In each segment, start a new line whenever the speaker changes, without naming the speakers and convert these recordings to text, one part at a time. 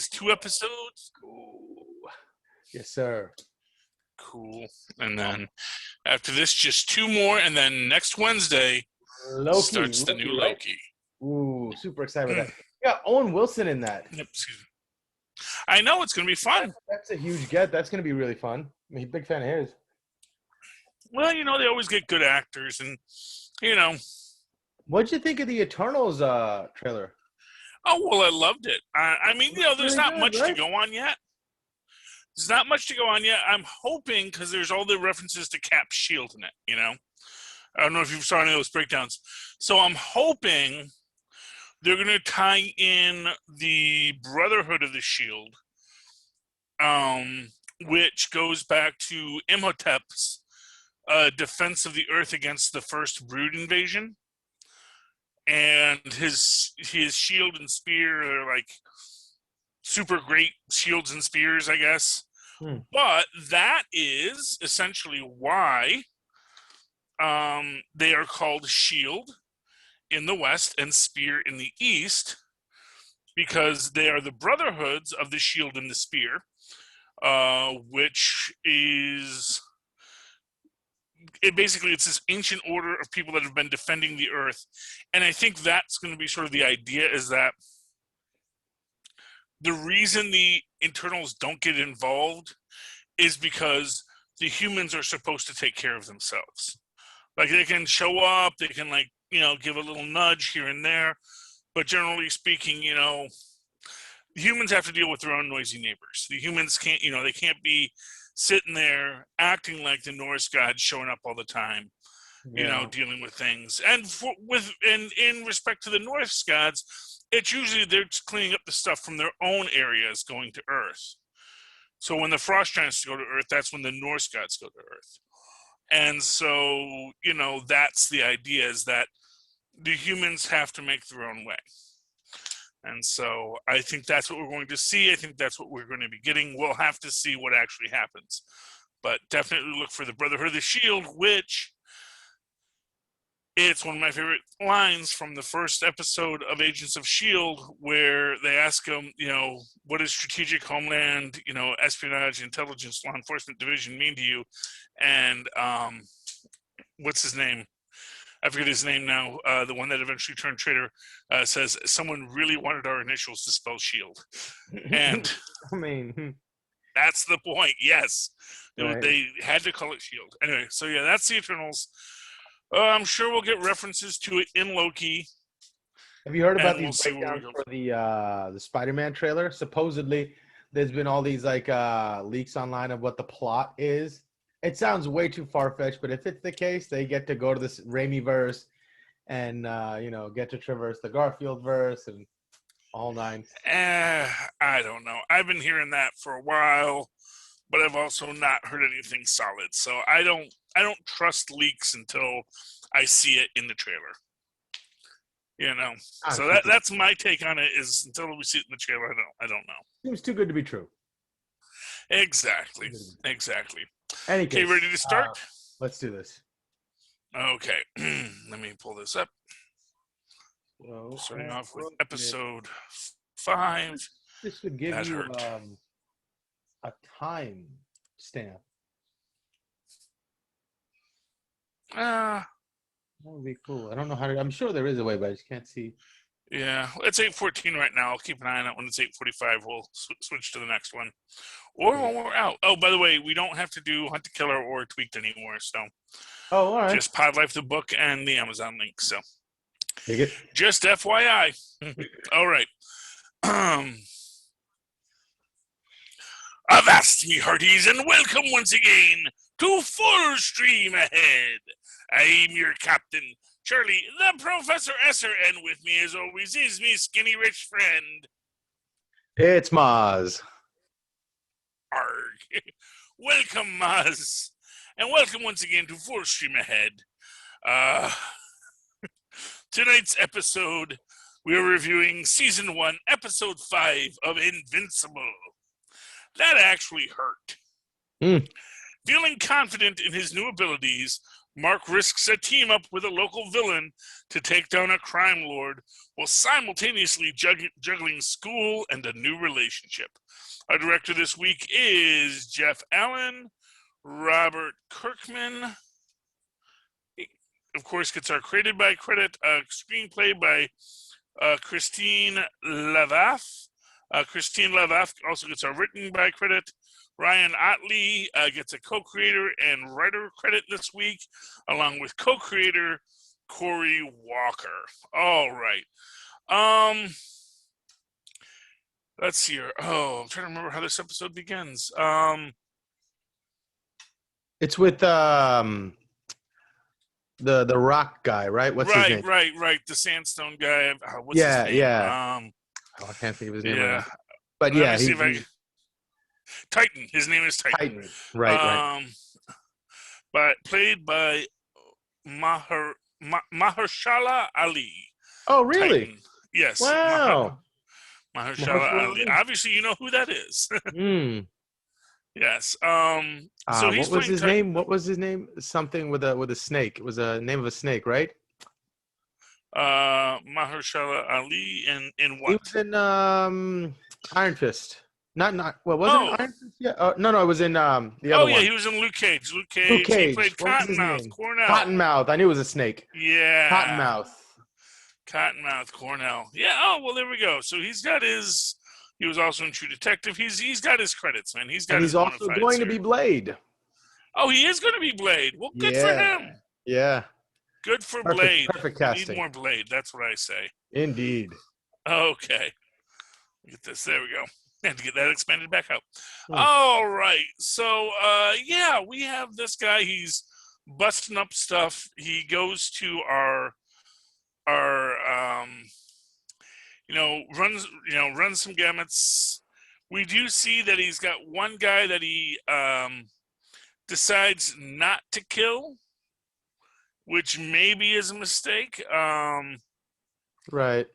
2 episodes.
Ooh. Yes, sir.
Cool. And then after this, just 2 more, and then next Wednesday starts the new
right?
Loki.
Ooh, super excited about that. Yeah, Owen Wilson in that.
Yep. Excuse me. I know it's going to be fun.
That's a huge get. That's going to be really fun. I mean, big fan of his.
Well, they always get good actors, and
What'd you think of the Eternals trailer?
Oh, well, I loved it. I mean, there's
really
not
good,
much
right?
to go on yet. There's not much to go on yet. I'm hoping, because there's all the references to Cap's shield in it, I don't know if you saw any of those breakdowns. So I'm hoping they're going to tie in the Brotherhood of the Shield, which goes back to Imhotep's defense of the Earth against the first Brood invasion. And his shield and spear are like super great shields and spears, I guess. But that is essentially why they are called shield in the West and spear in the East, because they are the brotherhoods of the shield and the spear, which is... It's this ancient order of people that have been defending the Earth. And I think that's going to be sort of the idea, is that the reason the Eternals don't get involved is because the humans are supposed to take care of themselves. Like, they can show up, they can, give a little nudge here and there, but generally speaking, humans have to deal with their own noisy neighbors. The humans can't, they can't be sitting there acting like the Norse gods, showing up all the time, dealing with things. And in respect to the Norse gods, it's usually they're just cleaning up the stuff from their own areas going to Earth. So when the Frost Giants go to Earth, that's when the Norse gods go to Earth. And so, that's the idea, is that the humans have to make their own way. And so I think that's what we're going to see. I think that's what we're going to be getting. We'll have to see what actually happens. But definitely look for the Brotherhood of the Shield, which it's one of my favorite lines from the first episode of Agents of S.H.I.E.L.D., where they ask him, what does strategic homeland, espionage, intelligence, law enforcement division mean to you? And what's his name? I forget his name now, the one that eventually turned traitor, says, someone really wanted our initials to spell shield. And
I mean,
that's the point, yes.
Right.
They had to call it shield. Anyway, so yeah, that's the Eternals. I'm sure we'll get references to it in Loki.
Have you heard about these breakdowns for the Spider-Man trailer? Supposedly, there's been all these leaks online of what the plot is. It sounds way too far-fetched, but if it's the case, they get to go to this Raimi-verse and, get to traverse the Garfield-verse and all nine.
I don't know. I've been hearing that for a while, but I've also not heard anything solid. So I don't trust leaks until I see it in the trailer. So that's my take on it, is until we see it in the trailer, I don't know.
Seems too good to be true.
Exactly.
Okay,
ready to start?
Let's do this.
Okay. Let me pull this up. Starting off with episode 5.
This would give you a time stamp. That would be cool. I don't know how to. I'm sure there is a way, but I just can't see.
Yeah, it's 8:14 right now. I'll keep an eye on it. When it's 8:45, we'll switch to the next one. Or when we're out. Oh, by the way, we don't have to do Hunt the Killer or Tweaked anymore. So,
all right.
Just Pod Life the book and the Amazon link. So,
take it.
Just FYI. All right. Avast me hearties, and welcome once again to Full Stream Ahead. I'm your captain, Charlie, the Professor Esser, and with me as always is me skinny rich friend.
It's Mozz.
Arg. Welcome, Mozz. And welcome once again to Full Stream Ahead. Tonight's episode, we are reviewing Season 1, Episode 5 of Invincible. That actually hurt. Feeling confident in his new abilities, Mark risks a team-up with a local villain to take down a crime lord while simultaneously juggling school and a new relationship. Our director this week is Jeff Allen. Robert Kirkman, of course, gets our created by credit. Screenplay by Christine Lavath. Christine Lavath also gets our written by credit. Ryan Otley gets a co-creator and writer credit this week, along with co-creator Corey Walker. All right. Let's see here. Oh, I'm trying to remember how this episode begins.
It's with the rock guy, right? What's his name?
Right. The sandstone guy. What's
his
name?
Yeah. I can't think of his name right now. But
Let me see if I can... Titan. His name is Titan.
Right.
But played by Mahershala Ali.
Oh, really?
Titan. Yes.
Wow.
Mahershala Ali. Obviously, you know who that is. Yes. So
what was his name? What was his name? Something with a snake. It was a name of a snake, right?
Mahershala Ali in what?
He was in Iron Fist. Not well, wasn't it Iron Fist? Yeah. No, it was in the other one.
Oh yeah, he was in Luke Cage. Luke Cage. He played Cottonmouth. Cornell.
Cottonmouth. I knew it was a snake.
Yeah.
Cottonmouth.
Cornell. Yeah. Oh well, there we go. So he's got his. He was also in True Detective. He's got his credits, man. He's
also going to be Blade.
Oh, he is going to be Blade. Well, good for him.
Yeah.
Good for Blade.
Perfect casting.
We need more Blade. That's what I say.
Indeed.
Okay. Get this. There we go. Had to get that expanded back up. All right. So, we have this guy. He's busting up stuff. He goes to our runs some gamuts. We do see that he's got one guy that he decides not to kill, which maybe is a mistake.
Right.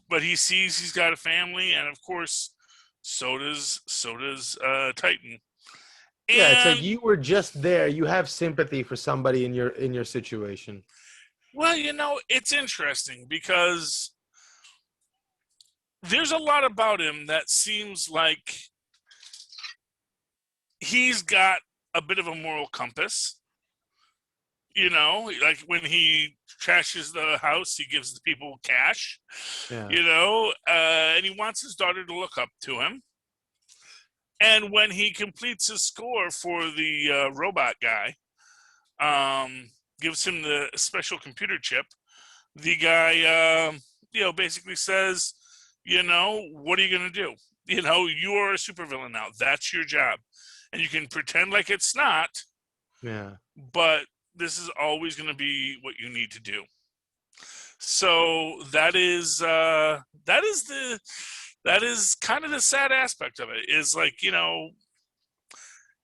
But he sees he's got a family, and of course, so does Titan.
Yeah, it's like you were just there. You have sympathy for somebody in your situation.
Well, it's interesting because there's a lot about him that seems like he's got a bit of a moral compass. Like when he trashes the house, he gives the people cash.
Yeah.
And he wants his daughter to look up to him. And when he completes his score for the robot guy, gives him the special computer chip, the guy, basically says, what are you going to do? You are a supervillain now. That's your job. And you can pretend like it's not.
Yeah.
But this is always going to be what you need to do. So that is kind of the sad aspect of it. Is like,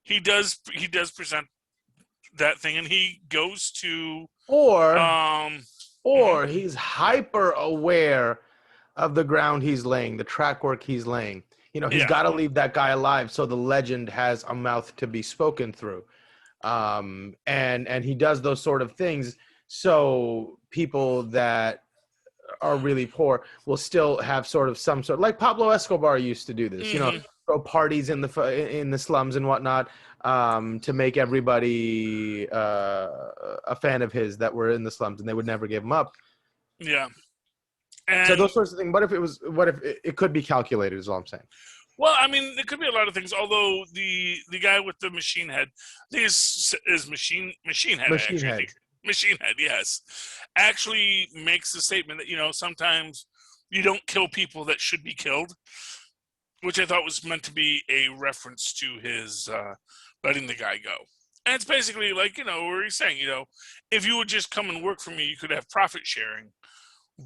he does present that thing, and he goes to
or he's hyper aware of the ground he's laying, the track work he's laying. He's got to leave that guy alive so the legend has a mouth to be spoken through. And he does those sort of things so people that are really poor will still have some sort, like Pablo Escobar used to do this, throw parties in the slums and whatnot, to make everybody a fan of his that were in the slums, and they would never give him up.
Yeah.
And so those sorts of things. What if it could be calculated is all I'm saying.
Well, I mean, it could be a lot of things. Although the guy with the machine head, I think is machine head. Machine head, yes, actually makes the statement that sometimes you don't kill people that should be killed, which I thought was meant to be a reference to his letting the guy go. And it's basically like where he's saying if you would just come and work for me, you could have profit sharing.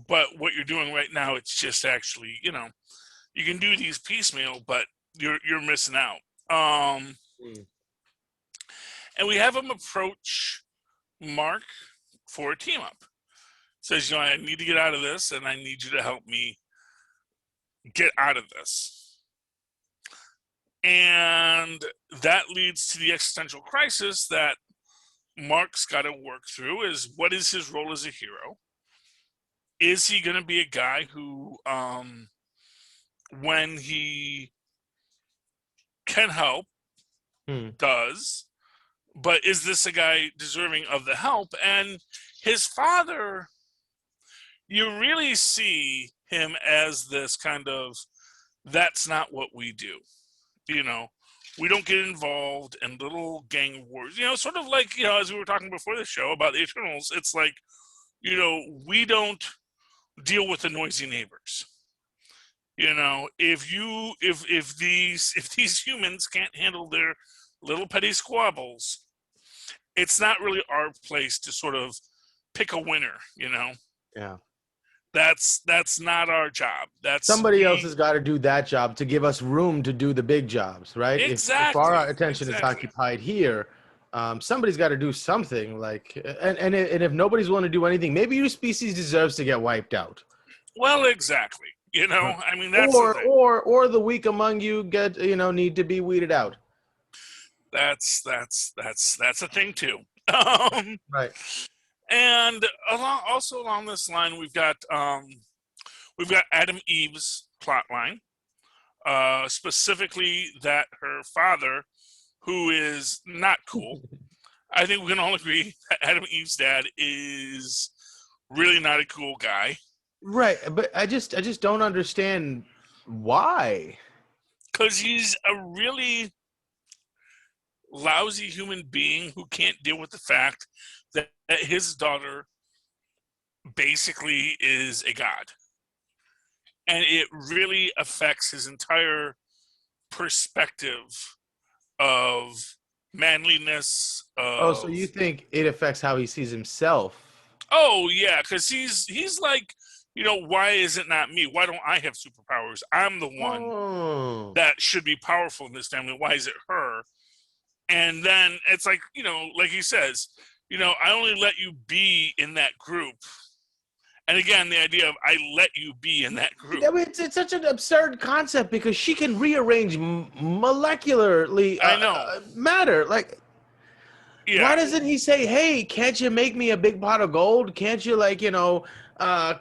But what you're doing right now, it's just actually you can do these piecemeal, but you're missing out. And we have him approach Mark for a team up. Says, I need to get out of this, and I need you to help me get out of this. And that leads to the existential crisis that Mark's got to work through is, what is his role as a hero? Is he going to be a guy who, when he can help, does? But is this a guy deserving of the help? And his father, you really see him as this kind of, that's not what we do. You know, we don't get involved in little gang wars. You know, sort of like, you know, as we were talking before the show about the Eternals, it's like, you know, we don't deal with the noisy neighbors. You know, if these humans can't handle their little petty squabbles, it's not really our place to sort of pick a winner, you know?
Yeah.
That's not our job. That's
somebody else has got to do that job to give us room to do the big jobs, right?
Exactly.
If our attention is occupied here, somebody's got to do something. Like, and if nobody's willing to do anything, maybe your species deserves to get wiped out.
Well, exactly. You know, I mean, that's
or the weak among you need to be weeded out.
That's a thing too.
Right.
And along this line, we've got Adam Eve's plot line, specifically that her father, who is not cool. I think we can all agree that Adam Eve's dad is really not a cool guy.
Right, but I just don't understand why.
Because he's a really lousy human being who can't deal with the fact that his daughter basically is a god. And it really affects his entire perspective of manliness.
So you think it affects how he sees himself?
Oh, yeah, because he's like, you know, why is it not me? Why don't I have superpowers? I'm the one that should be powerful in this family. Why is it her? And then it's like, you know, like he says, you know, I only let you be in that group. And again, the idea of I let you be in that group.
I mean, it's such an absurd concept because she can rearrange molecularly matter. Like, why doesn't he say, hey, can't you make me a big pot of gold? Can't you, like, you know,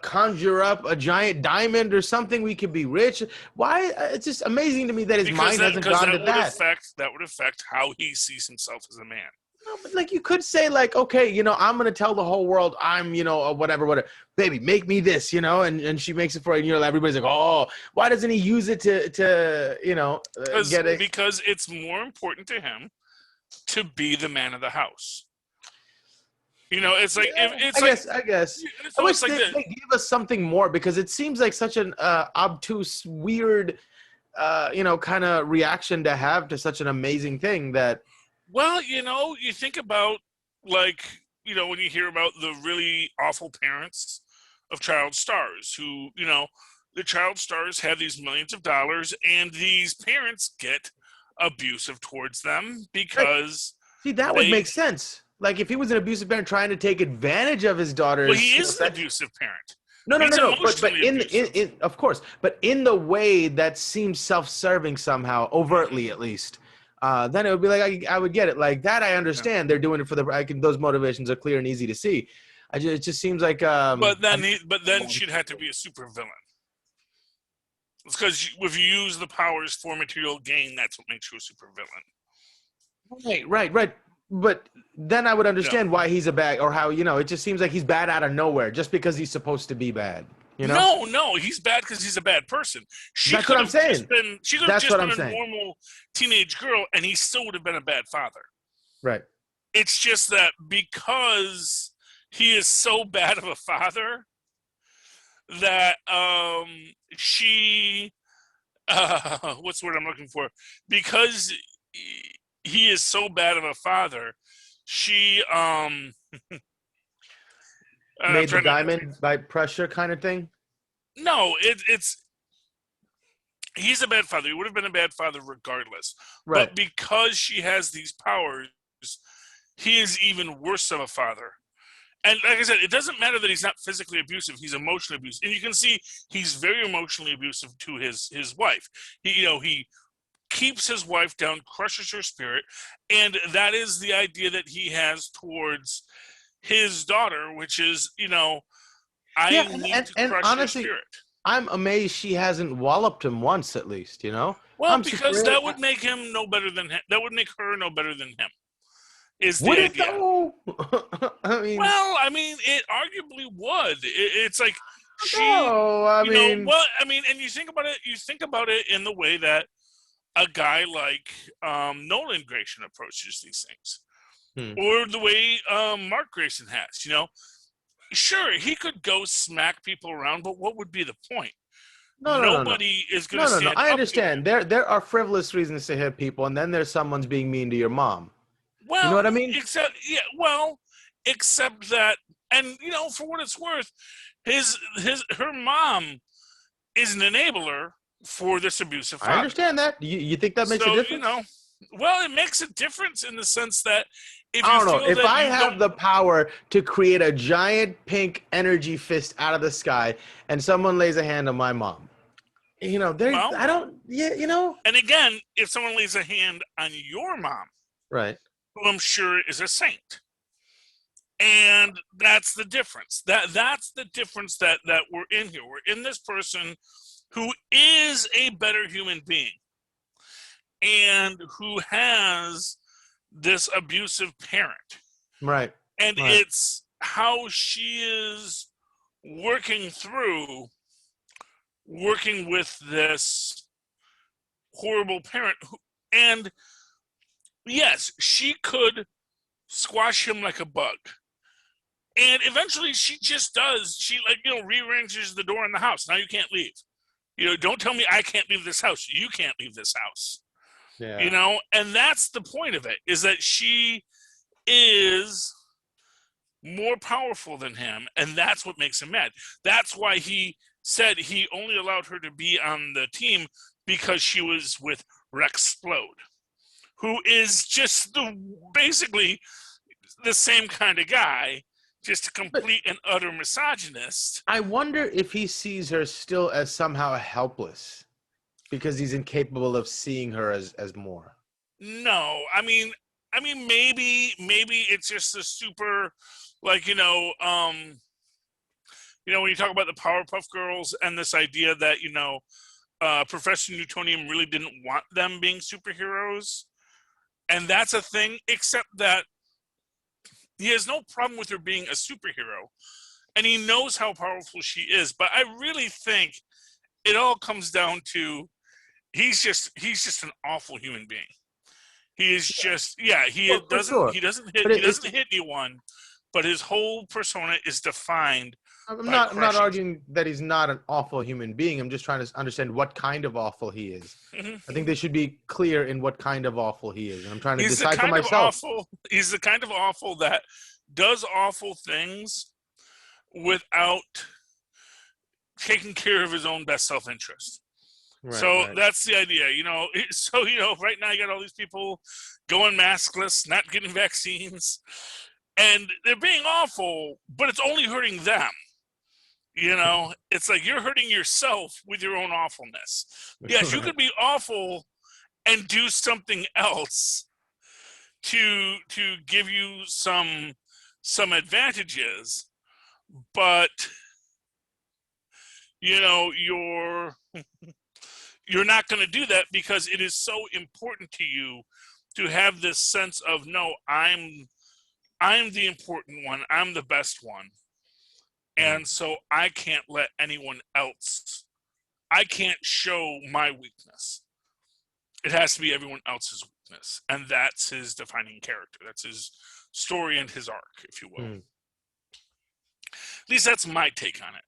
conjure up a giant diamond or something? We could be rich. Why? It's just amazing to me that his mind hasn't gone to that.
That would affect how he sees himself as a man.
No, but like you could say, like, okay, you know, I'm going to tell the whole world I'm, you know, whatever. Baby, make me this, you know, and she makes it for it. And, you know, everybody's like, oh, why doesn't he use it to you know, get it?
Because it's more important to him to be the man of the house. You know, it's like,
I guess. I wish they gave us something more because it seems like such an obtuse, weird, you know, kind of reaction to have to such an amazing thing that.
Well, you know, you think about, like, you know, when you hear about the really awful parents of child stars who, you know, the child stars have these millions of dollars and these parents get abusive towards them because.
See, that would make sense. Like, if he was an abusive parent trying to take advantage of his daughter's.
Well, he is an abusive parent.
No. But in of course, but in the way that seems self-serving somehow, overtly at least. Then it would be like I would get it like that. I understand they're doing it for those motivations are clear and easy to see. It just seems like.
But then she'd have to be a super villain. It's because if you use the powers for material gain, that's what makes you a super villain.
Right. But then I would understand why he's a bad, or how, you know, it just seems like he's bad out of nowhere just because he's supposed to be bad. You know?
No, he's bad because he's a bad person.
That's what I'm saying.
She could have just been a normal teenage girl, and he still would have been a bad father.
Right.
It's just that because he is so bad of a father that she, what's the word I'm looking for? Because he is so bad of a father, she
made the diamond by pressure kind of thing?
No, it's he's a bad father. He would have been a bad father regardless. Right. But because she has these powers, he is even worse of a father. And like I said, it doesn't matter that he's not physically abusive. He's emotionally abusive. And you can see he's very emotionally abusive to his wife. He keeps his wife down, crushes her spirit, and that is the idea that he has towards his daughter, which is, I need to crush
honestly,
your spirit.
I'm amazed she hasn't walloped him once, at least.
Well, because that would make him no better than him. That would make her no better than him. Is the idea?
Though?
I mean, it arguably would. It's like she. And you think about it. You think about it in the way that a guy like Nolan Grayson approaches these things, or the way Mark Grayson has. Sure, he could go smack people around, but what would be the point? Nobody is going to stand up.
I understand. There are frivolous reasons to hit people, and then there's someone's being mean to your mom.
Well,
you know what I mean?
Except that, and for what it's worth, her mom is an enabler for this abusive father.
I understand that. You think that makes a difference?
It makes a difference in the sense that if
I have the power to create a giant pink energy fist out of the sky, and someone lays a hand on my mom, I don't.
And again, if someone lays a hand on your mom,
right,
who I'm sure is a saint, and that's the difference. That's the difference that we're in here. We're in this person who is a better human being, and who has this abusive parent.
Right.
And it's how she is working with this horrible parent. And yes, she could squash him like a bug. And eventually she just does. She rearranges the door in the house. Now you can't leave. Don't tell me I can't leave this house. You can't leave this house.
Yeah.
And that's the point of it, is that she is more powerful than him, and that's what makes him mad. That's why he said he only allowed her to be on the team because she was with Rexplode, who is just basically the same kind of guy, just a complete and utter misogynist.
I wonder if he sees her still as somehow helpless because he's incapable of seeing her as more.
No, I mean maybe it's just a super, when you talk about the Powerpuff Girls and this idea that Professor Newtonium really didn't want them being superheroes, and that's a thing, except that he has no problem with her being a superhero, and he knows how powerful she is. But I really think it all comes down to he's just an awful human being. He is just he doesn't hit anyone, but his whole persona is defined.
I'm not arguing that he's not an awful human being. I'm just trying to understand what kind of awful he is. Mm-hmm. I think they should be clear in what kind of awful he is, and I'm trying to decide for myself.
He's the kind of awful that does awful things without taking care of his own best self-interest. Right. That's the idea, right now you got all these people going maskless, not getting vaccines, and they're being awful, but it's only hurting them. It's like you're hurting yourself with your own awfulness. Yes, you could be awful and do something else to give you some advantages, but you're not going to do that because it is so important to you to have this sense of, no, I'm the important one. I'm the best one. And so I can't let anyone else, I can't show my weakness. It has to be everyone else's weakness. And that's his defining character. That's his story and his arc, if you will. At least that's my take on it,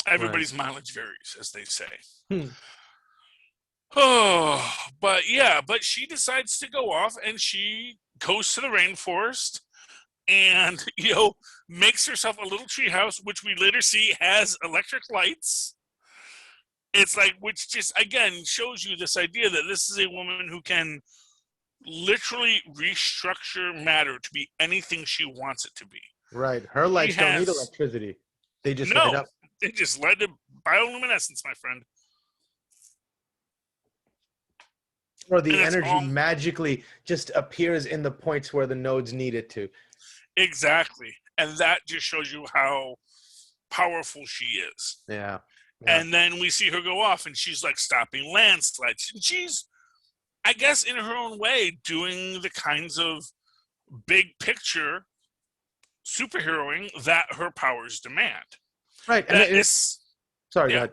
Everybody's mileage varies, as they say. Oh, but she decides to go off, and she goes to the rainforest and, makes herself a little treehouse, which we later see has electric lights. It's like, which just, again, shows you this idea that this is a woman who can literally restructure matter to be anything she wants it to be.
Right. Her lights don't need electricity. They just light up.
They just light up bioluminescence, my friend.
Or the energy magically just appears in the points where the nodes need it to.
Exactly. And that just shows you how powerful she is.
Yeah.
And then we see her go off, and she's like stopping landslides. And she's, I guess, in her own way, doing the kinds of big picture superheroing that her powers demand.
Right.
And
sorry, go ahead.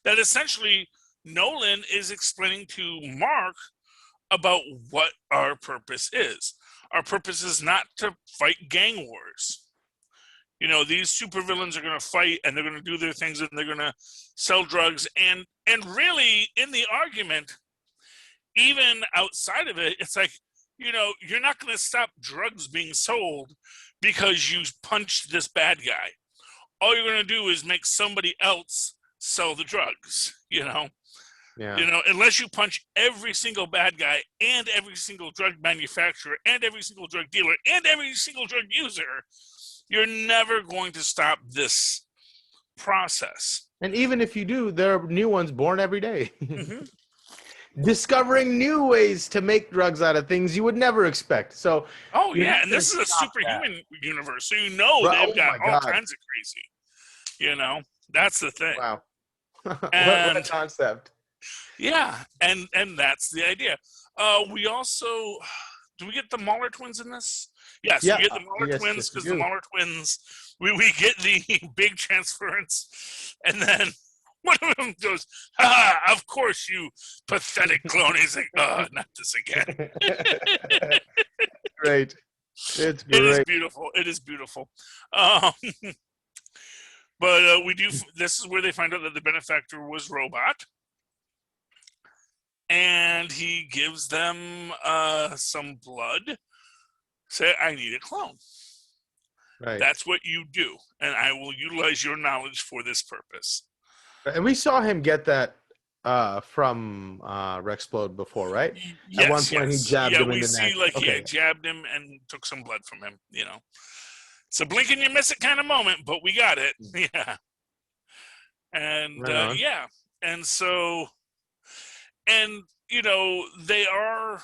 That essentially Nolan is explaining to Mark about what our purpose is. Our purpose is not to fight gang wars. You know, these supervillains are going to fight, and they're going to do their things, and they're going to sell drugs. And really, in the argument, even outside of it, it's like, you know, you're not going to stop drugs being sold because you punched this bad guy. All you're going to do is make somebody else sell the drugs, you know?
Yeah.
You know, unless you punch every single bad guy and every single drug manufacturer and every single drug dealer and every single drug user, you're never going to stop this process.
And even if you do, there are new ones born every day.
Mm-hmm.
Discovering new ways to make drugs out of things you would never expect. So,
and this is a superhuman universe, so you know they've got all kinds of crazy. You know, that's the thing.
Wow. What a concept.
Yeah, and that's the idea. We also, do we get the Mauler twins in this? Yes, we get the Mauler twins, because the Mauler twins, we get the big transference, and then one of them goes, of course, you pathetic clone. He's like, not this again.
Great. It's great.
It is beautiful. It is beautiful. But this is where they find out that the benefactor was Robot. And he gives them some blood. Say, I need a clone.
Right.
That's what you do. And I will utilize your knowledge for this purpose.
And we saw him get that from Rexplode before, right?
Yes,
at one point he jabbed him in the neck.
we see like he had jabbed him and took some blood from him, you know. It's a blink and you miss it kind of moment, but we got it. Yeah. And and so, and you know, they are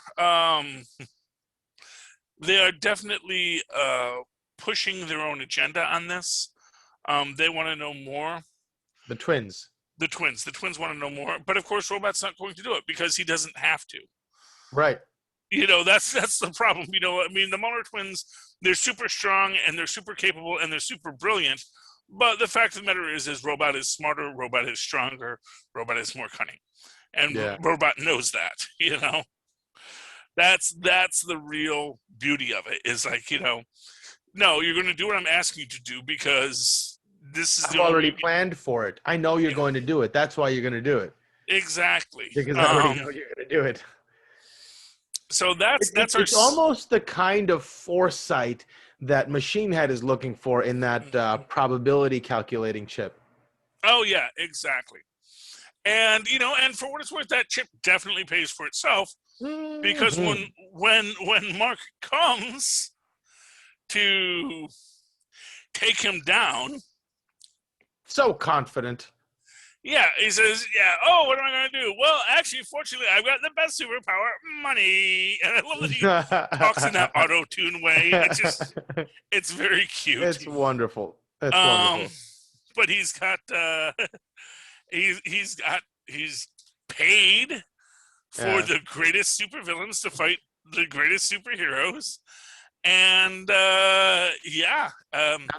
definitely pushing their own agenda on this. They want to know more.
The twins want to know more, but of course Robot's not going to do it because he doesn't have to. Right.
You know, that's the problem. You know, I mean, the Muller twins, they're super strong and they're super capable and they're super brilliant. But the fact of the matter is Robot is smarter, Robot is stronger, Robot is more cunning. And Robot knows that, you know. That's the real beauty of it, is like, you know, no, you're going to do what I'm asking you to do because this is
I've already planned for it. I know you're going to do it. That's why you're going to do it.
Exactly.
Because I already know you're going to do it.
So
it's almost the kind of foresight that Machine Head is looking for in that probability calculating chip.
Oh yeah, exactly. And you know, and for what it's worth, that chip definitely pays for itself because when Mark comes to take him down,
so confident.
Yeah, he says, what am I going to do? Well, actually, fortunately, I've got the best superpower, money. And I love that he talks in that auto-tune way. It's very cute.
It's wonderful. It's wonderful.
But he's got, he's paid for the greatest supervillains to fight the greatest superheroes. And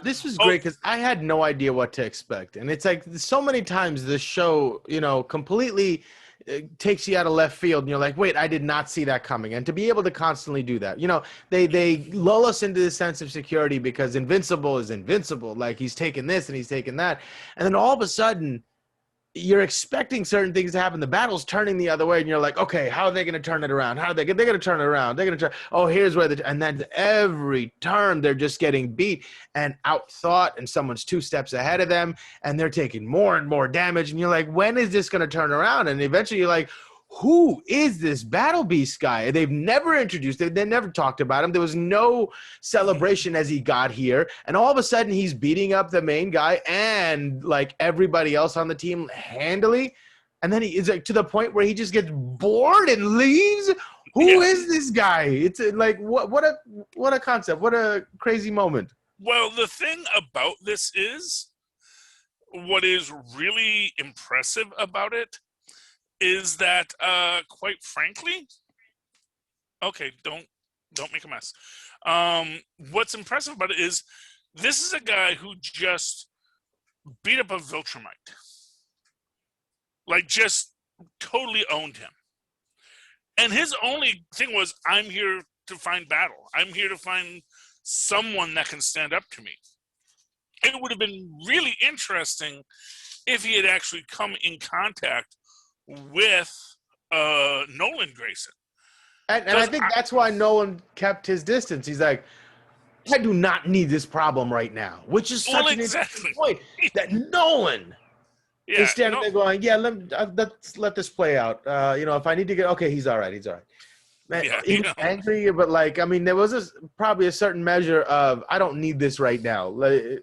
this was great because I had no idea what to expect, and it's like so many times this show, you know, completely takes you out of left field, and you're like, wait, I did not see that coming. And to be able to constantly do that, you know, they lull us into this sense of security because Invincible is invincible, like he's taking this and he's taking that, and then all of a sudden you're expecting certain things to happen. The battle's turning the other way, and you're like, okay, how are they going to turn it around? They're going to turn it around. They're going to turn. Oh, here's where and then every turn they're just getting beat and outthought, and someone's 2 steps ahead of them, and they're taking more and more damage. And you're like, when is this going to turn around? And eventually you're like, who is this Battle Beast guy? They've never introduced, they never talked about him. There was no celebration as he got here. And all of a sudden he's beating up the main guy and like everybody else on the team handily. And then he is like to the point where he just gets bored and leaves. Who is this guy? It's like what a concept. What a crazy moment.
Well, the thing about this is, what is really impressive about it is that, quite frankly, okay, don't make a mess. What's impressive about it is this is a guy who just beat up a Viltrumite. Like, just totally owned him. And his only thing was, I'm here to find battle. I'm here to find someone that can stand up to me. It would have been really interesting if he had actually come in contact with Nolan Grayson.
And I think that's why Nolan kept his distance. He's like, I do not need this problem right now, which is such an interesting point that Nolan is standing there going, let's let this play out. If I need to get, okay, he's all right. He's all right. Man, he was angry, but like, I mean, there was probably a certain measure of, I don't need this right now. Well,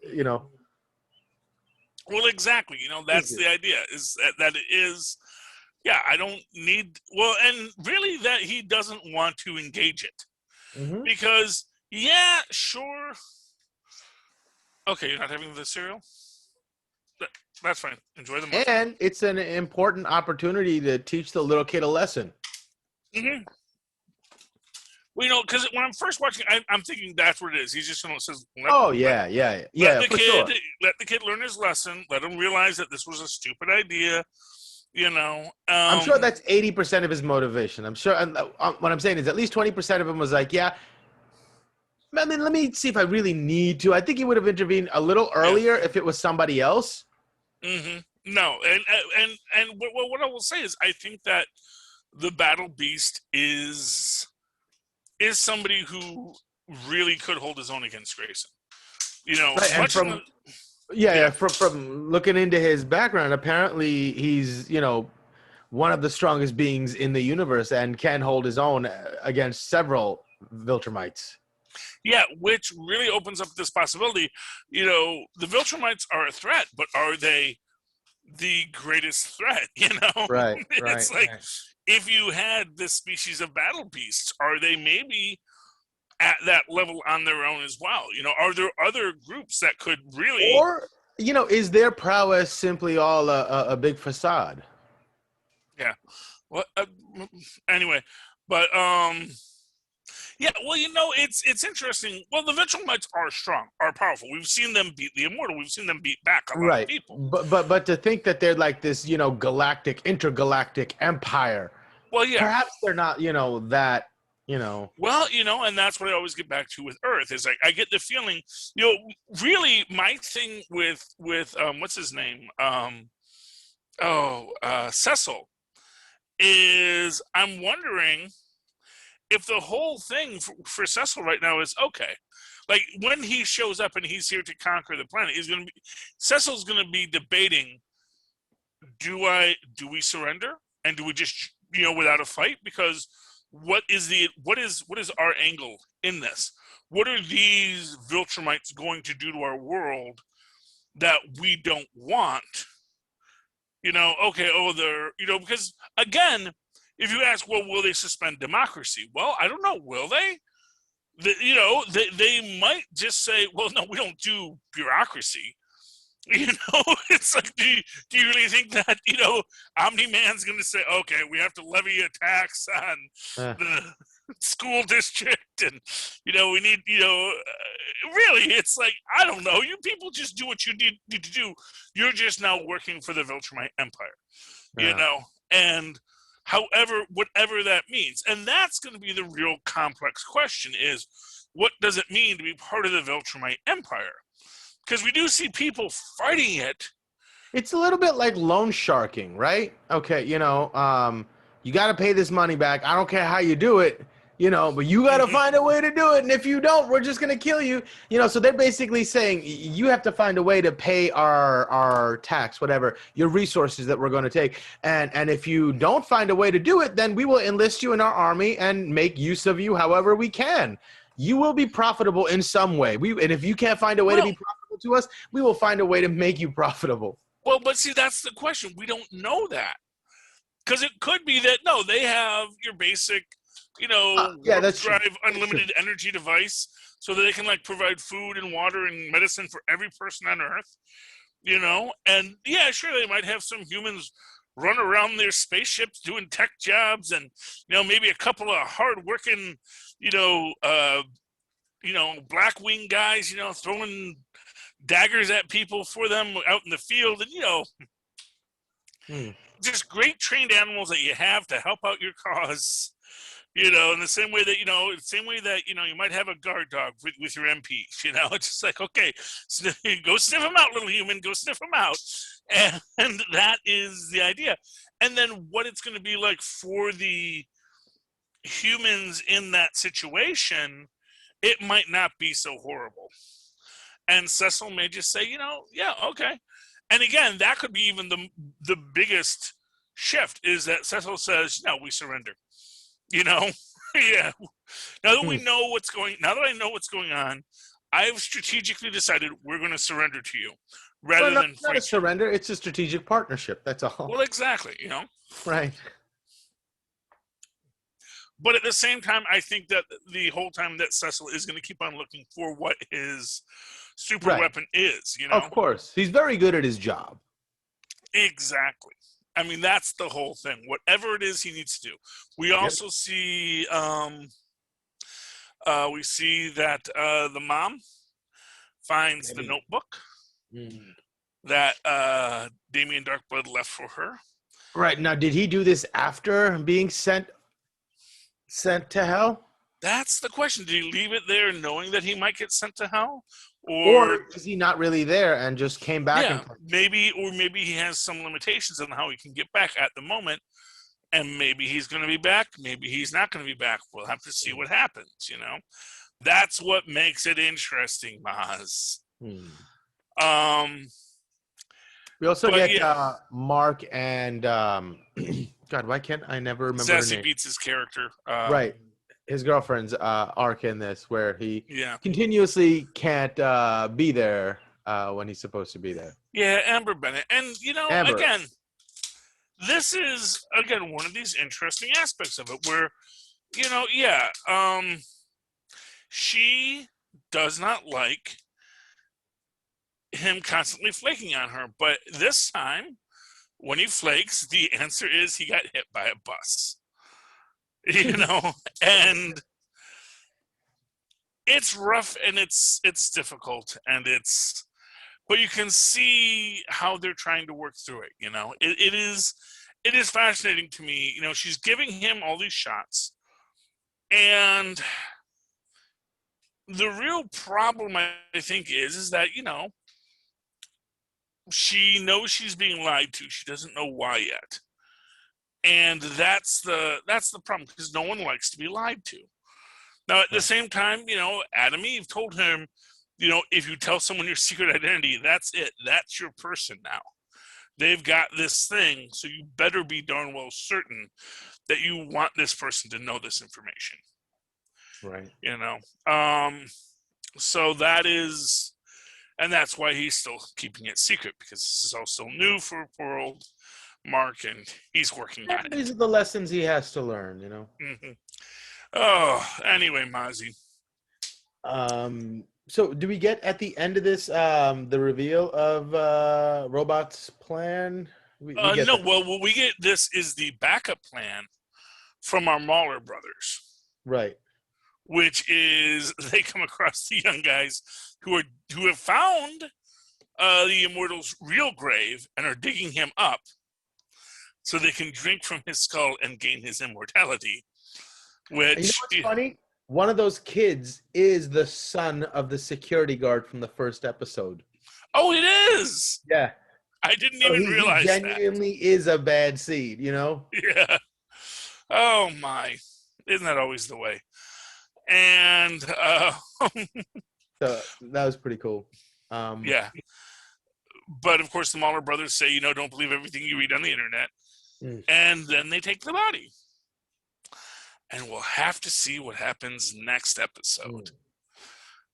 exactly. That's the idea, is that it is, I don't need, and really that he doesn't want to engage it. Because, sure. Okay, you're not having the cereal? That's fine. Enjoy the muffin.
And it's an important opportunity to teach the little kid a lesson.
Mm-hmm. Well, because when I'm first watching, I'm thinking that's what it is. He's just says,
Let
the kid learn his lesson. Let him realize that this was a stupid idea.
I'm sure that's 80% of his motivation. I'm sure. What I'm saying is at least 20% of him was like, I mean, let me see if I really need to. I think he would have intervened a little earlier if it was somebody else.
Mm-hmm. No, and what I will say is, I think that the Battle Beast is somebody who really could hold his own against Grayson.
Right, from looking into his background, apparently he's one of the strongest beings in the universe and can hold his own against several Viltrumites. Yeah,
which really opens up this possibility. The Viltrumites are a threat, but are they the greatest threat?
Right.
It's like, if you had this species of battle beasts, are they maybe at that level on their own as well? Are there other groups that could really,
or is their prowess simply all a big facade?
Yeah. Well, anyway, but it's interesting. Well, the Viltrumites are strong, are powerful. We've seen them beat the Immortal. We've seen them beat back a lot of people.
But to think that they're like this, intergalactic empire.
Well, yeah.
Perhaps they're not, that.
Well, and that's what I always get back to with Earth is like, I get the feeling, really my thing with what's his name? Cecil, is I'm wondering if the whole thing for Cecil right now is okay. Like, when he shows up and he's here to conquer the planet, Cecil's going to be debating, do we surrender? And do we just, without a fight? Because what is our angle in this? What are these Viltrumites going to do to our world that we don't want? Because again, if you ask, well, will they suspend democracy? Well, I don't know. Will they? They might just say, well, no, we don't do bureaucracy. It's like, do you really think that, Omni-Man's going to say, okay, we have to levy a tax on the school district and, we need, really, it's like, I don't know. You people just do what you need to do. You're just now working for the Viltrumite Empire, and whatever that means. And that's going to be the real complex question is, what does it mean to be part of the Viltrumite Empire? Because we do see people fighting it.
It's a little bit like loan sharking, right? Okay, you got to pay this money back. I don't care how you do it, but you got to find a way to do it. And if you don't, we're just going to kill you. So they're basically saying you have to find a way to pay our tax, whatever, your resources that we're going to take. And if you don't find a way to do it, then we will enlist you in our army and make use of you however we can. You will be profitable in some way. And if you can't find a way to be profitable to us, we will find a way to make you profitable.
Well, but see, that's the question. We don't know that. Because it could be that, no, they have your basic,
that's
drive
true.
unlimited energy device so that they can, like, provide food and water and medicine for every person on Earth, And, yeah, sure, they might have some humans run around their spaceships doing tech jobs and, maybe a couple of hard-working, black wing guys, throwing daggers at people for them out in the field, and just great trained animals that you have to help out your cause. In the same way that you might have a guard dog with your MPs. It's just like, okay, go sniff them out, little human, go sniff them out, and that is the idea. And then what it's going to be like for the humans in that situation, it might not be so horrible. And Cecil may just say, yeah, okay. And again, that could be even the biggest shift is that Cecil says, no, we surrender. Yeah. Now that I know what's going on, I've strategically decided we're going to surrender to you rather than
fight. Not a surrender. It's a strategic partnership. That's all.
Well, exactly.
Right.
But at the same time, I think that the whole time that Cecil is going to keep on looking for what his super weapon is,
Of course. He's very good at his job.
Exactly. I mean, that's the whole thing. Whatever it is he needs to do. We also see that the mom finds the notebook that Damien Darkblood left for her.
Right. Now, did he do this after being sent to hell?
That's the question. Did he leave it there knowing that he might get sent to hell?
Or is he not really there and just came back?
Yeah, maybe he has some limitations on how he can get back at the moment, and maybe he's going to be back, maybe he's not going to be back. We'll have to see what happens, That's what makes it interesting, Mozz.
We also get Mark and God, why can't I never remember
Sassy
her name?
Beats' character.
Right. His girlfriend's arc in this, where he continuously can't be there when he's supposed to be there.
Yeah, Amber Bennett. And, again, this is, one of these interesting aspects of it where, she does not like him constantly flaking on her. But this time, when he flakes, the answer is he got hit by a bus. And it's rough and it's difficult but you can see how they're trying to work through it. It is fascinating to me. She's giving him all these shots, and the real problem I think is that, she knows she's being lied to. She doesn't know why yet. And that's the problem, because no one likes to be lied to. Now, at the same time, Adam and Eve told him, if you tell someone your secret identity, that's it. That's your person now. They've got this thing, so you better be darn well certain that you want this person to know this information.
Right.
So that is, and that's why he's still keeping it secret, because this is all still new for poor old Mark, and he's working on it.
These are the lessons he has to learn,
Mm-hmm. Oh, anyway, Mozzie.
So do we get at the end of this the reveal of Robot's plan?
No. Well, what we get this is the backup plan from our Mauler brothers,
right?
Which is they come across the young guys who have found the Immortal's real grave and are digging him up so they can drink from his skull and gain his immortality. Which,
what's funny? One of those kids is the son of the security guard from the first episode.
Oh, it is?
Yeah.
I didn't even realize that.
He genuinely is a bad seed,
Yeah. Oh, my. Isn't that always the way? And
so that was pretty cool.
Yeah. But, of course, the Mauler brothers say, don't believe everything you read on the internet. And then they take the body. And we'll have to see what happens next episode.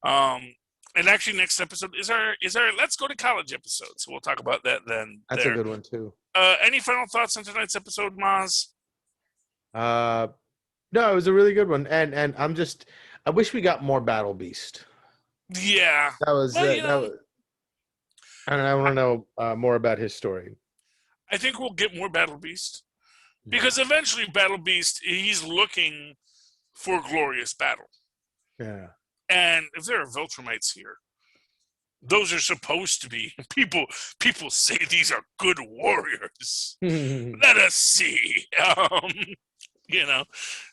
And actually, next episode is our Let's Go to College episode. So we'll talk about that then.
That's a good one too.
Any final thoughts on tonight's episode, Mozz?
No, it was a really good one, and I wish we got more Battle Beast.
Yeah,
That was.
well,
That was I want to know more about his story.
I think we'll get more Battle Beast because eventually Battle Beast, he's looking for glorious battle.
Yeah.
And if there are Viltrumites here, those are supposed to be people. People say these are good warriors. Let us see.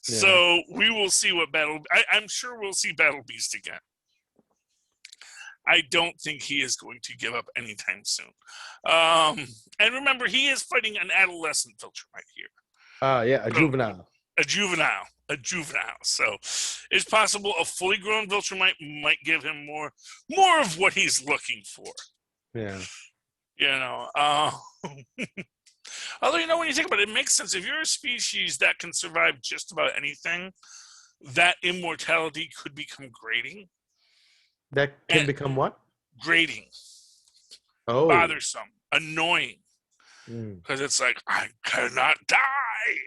So we will see what battle. I'm sure we'll see Battle Beast again. I don't think he is going to give up anytime soon. And remember, he is fighting an adolescent Viltrumite here.
A juvenile.
A juvenile. So it's possible a fully grown Viltrumite might give him more of what he's looking for.
Yeah.
Although, when you think about it, it makes sense. If you're a species that can survive just about anything, that immortality could become grating.
That can become what?
Grating.
Oh.
Bothersome. Annoying. Because it's like, I cannot die.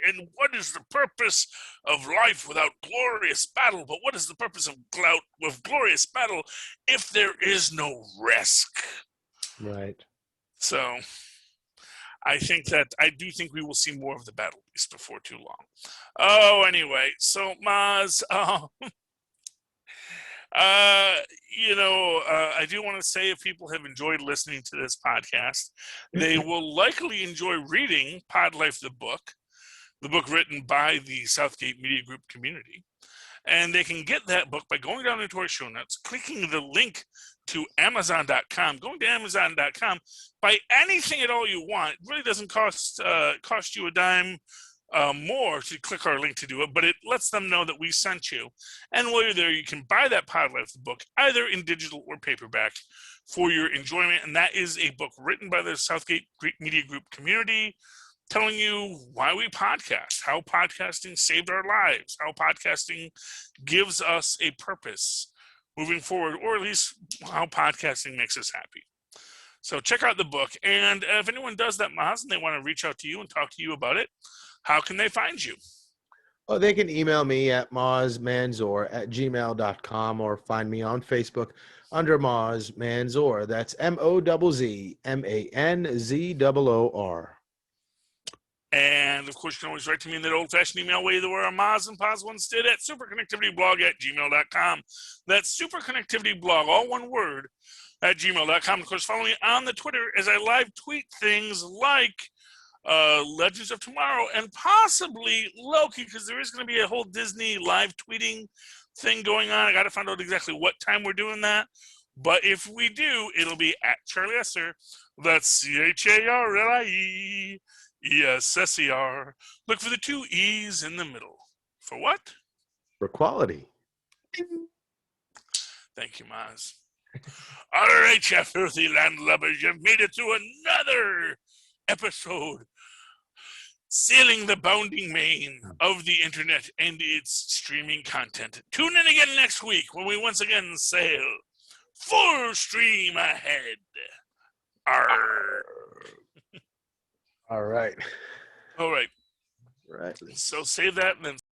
And what is the purpose of life without glorious battle? But what is the purpose of glorious battle if there is no risk?
Right.
So I do think we will see more of the Battle Beast before too long. Anyway, so Mozz, I do want to say if people have enjoyed listening to this podcast, they will likely enjoy reading Pod Life, the book written by the Southgate Media Group community. And they can get that book by going down into our show notes, clicking the link to Amazon.com, going to Amazon.com, buy anything at all you want. It really doesn't cost you a dime more to click our link to do it, but it lets them know that we sent you. And while you're there, you can buy that Pod Life book, either in digital or paperback, for your enjoyment. And that is a book written by the Southgate Media Group community, telling you why we podcast, how podcasting saved our lives, how podcasting gives us a purpose moving forward, or at least how podcasting makes us happy. So check out the book. And if anyone does that, Mozz, and they want to reach out to you and talk to you about it, how can they find you?
Oh, they can email me at mozzmanzoor@gmail.com or find me on Facebook under Mozz Manzoor. That's MOZZMANZOOR.
And, of course, you can always write to me in that old-fashioned email way that where our Mozz and Poz once did at superconnectivityblog@gmail.com. That's superconnectivityblog, all one word, at gmail.com. Of course, follow me on the Twitter as I live tweet things like Legends of Tomorrow and possibly Loki, because there is going to be a whole Disney live tweeting thing going on. I got to find out exactly what time we're doing that. But if we do, it'll be at Charlie Esser. That's CharlieEsser. Look for the 2 E's in the middle. For what?
For quality.
Thank you, Mozz. All right, you filthy landlubbers. You've made it through another episode sailing the bounding main of the internet and its streaming content. Tune in again next week when we once again sail full stream ahead. Arr.
All right.
All right.
Right.
So say that and then